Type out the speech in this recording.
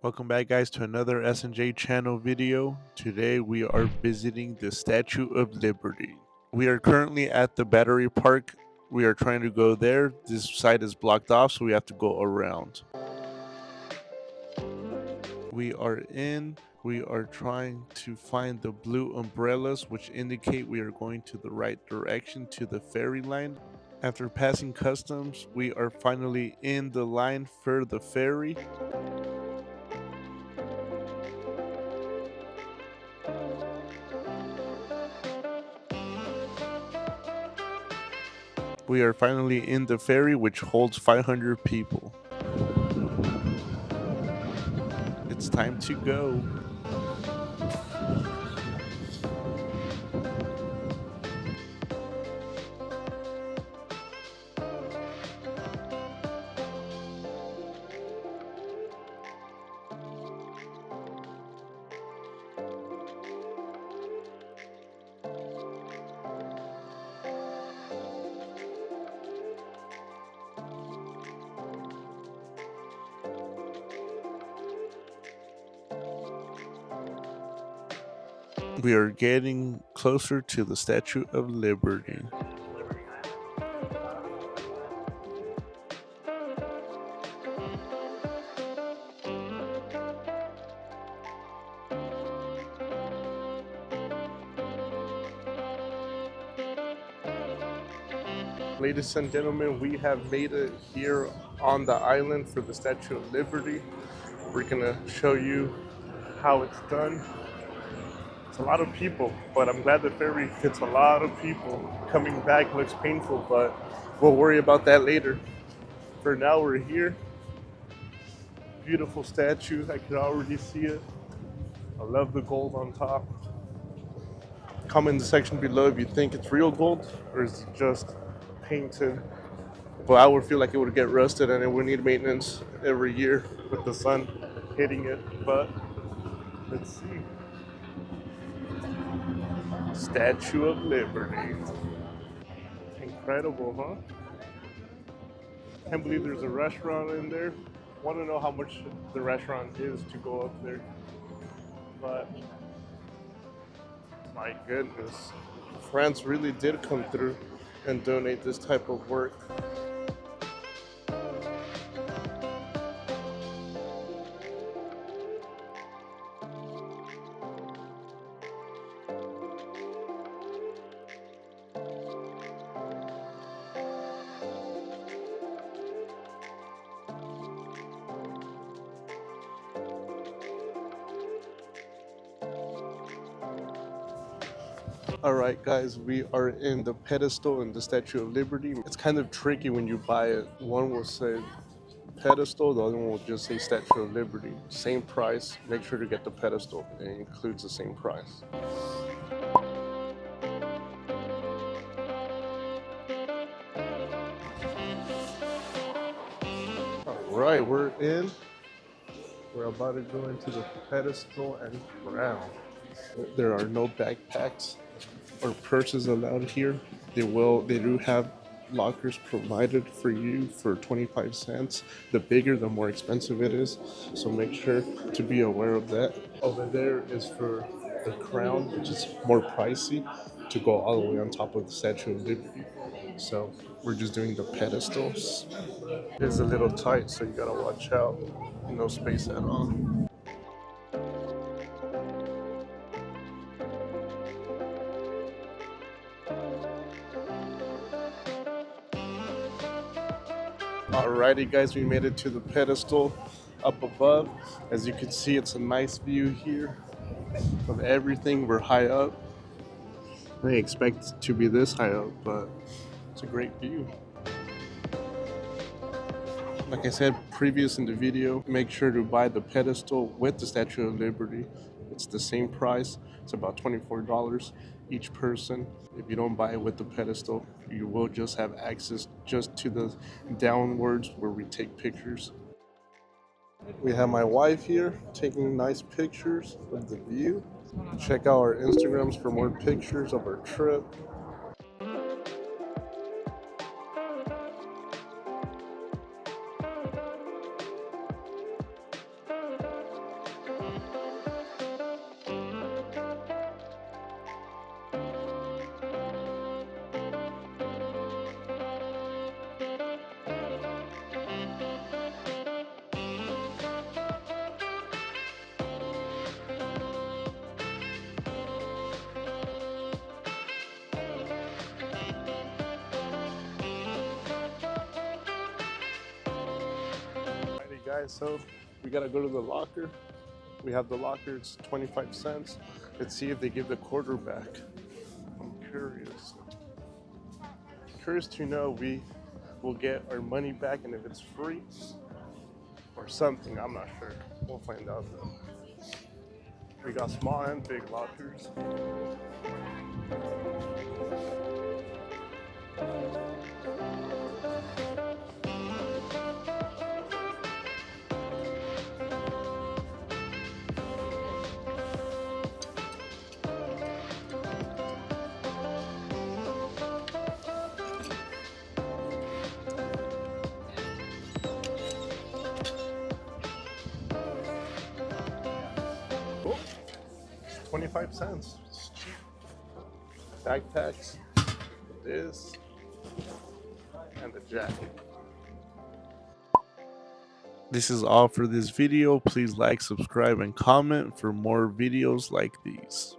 Welcome back, guys, to another S&J channel video. Today we are visiting the Statue of Liberty. We are currently at the Battery Park. We are trying to go there. This side is blocked off, so we have to go around. We are in. We are trying to find the blue umbrellas, which indicate we are going to the right direction to the ferry line. After passing customs, we are finally in the line for the ferry. We are finally in the ferry, which holds 500 people. It's time to go. We are getting closer to the Statue of Liberty. Ladies and gentlemen, we have made it here on the island for the Statue of Liberty. We're gonna show you how it's done. It's a lot of people, but I'm glad the ferry fits a lot of people. Coming back looks painful, but we'll worry about that later. For now, we're here. Beautiful statue, I can already see it. I love the gold on top. Comment in the section below if you think it's real gold or is it just painted. But I would feel like it would get rusted and it would need maintenance every year with the sun hitting it. But let's see. Statue of Liberty. Incredible, huh? Can't believe there's a restaurant in there. Want to know how much the restaurant is to go up there. But my goodness, France really did come through and donate this type of work. All right, guys, we are in the pedestal in the Statue of Liberty. It's kind of tricky when you buy it. One will say pedestal, the other one will just say Statue of Liberty. Same price, make sure to get the pedestal. It includes the same price. All right, we're in. We're about to go into the pedestal and crown. There are no backpacks or purses allowed here. They do have lockers provided for you for 25 cents. The bigger, the more expensive it is. So make sure to be aware of that. Over there is for the crown, which is more pricey to go all the way on top of the Statue of Liberty. So we're just doing the pedestals. It's a little tight, so you gotta watch out. No space at all. Alrighty, guys, we made it to the pedestal up above. As you can see, it's a nice view here of everything. We're high up. I didn't expect it to be this high up, but it's a great view. Like I said previous in the video, make sure to buy the pedestal with the Statue of Liberty. It's the same price. It's about $24 each person. If you don't buy it with the pedestal, you will just have access just to the downwards where we take pictures. We have my wife here taking nice pictures of the view. Check out our Instagrams for more pictures of our trip. guys, so we gotta go to the locker. We have the locker, it's 25 cents. Let's see if they give the quarter back. I'm curious. Curious to know we will get our money back and if it's free or something, I'm not sure. We'll find out though. We got small and big lockers. Oh, 25 cents. It's cheap. Backpacks, this, and the jacket. This is all for this video. Please like, subscribe, and comment for more videos like these.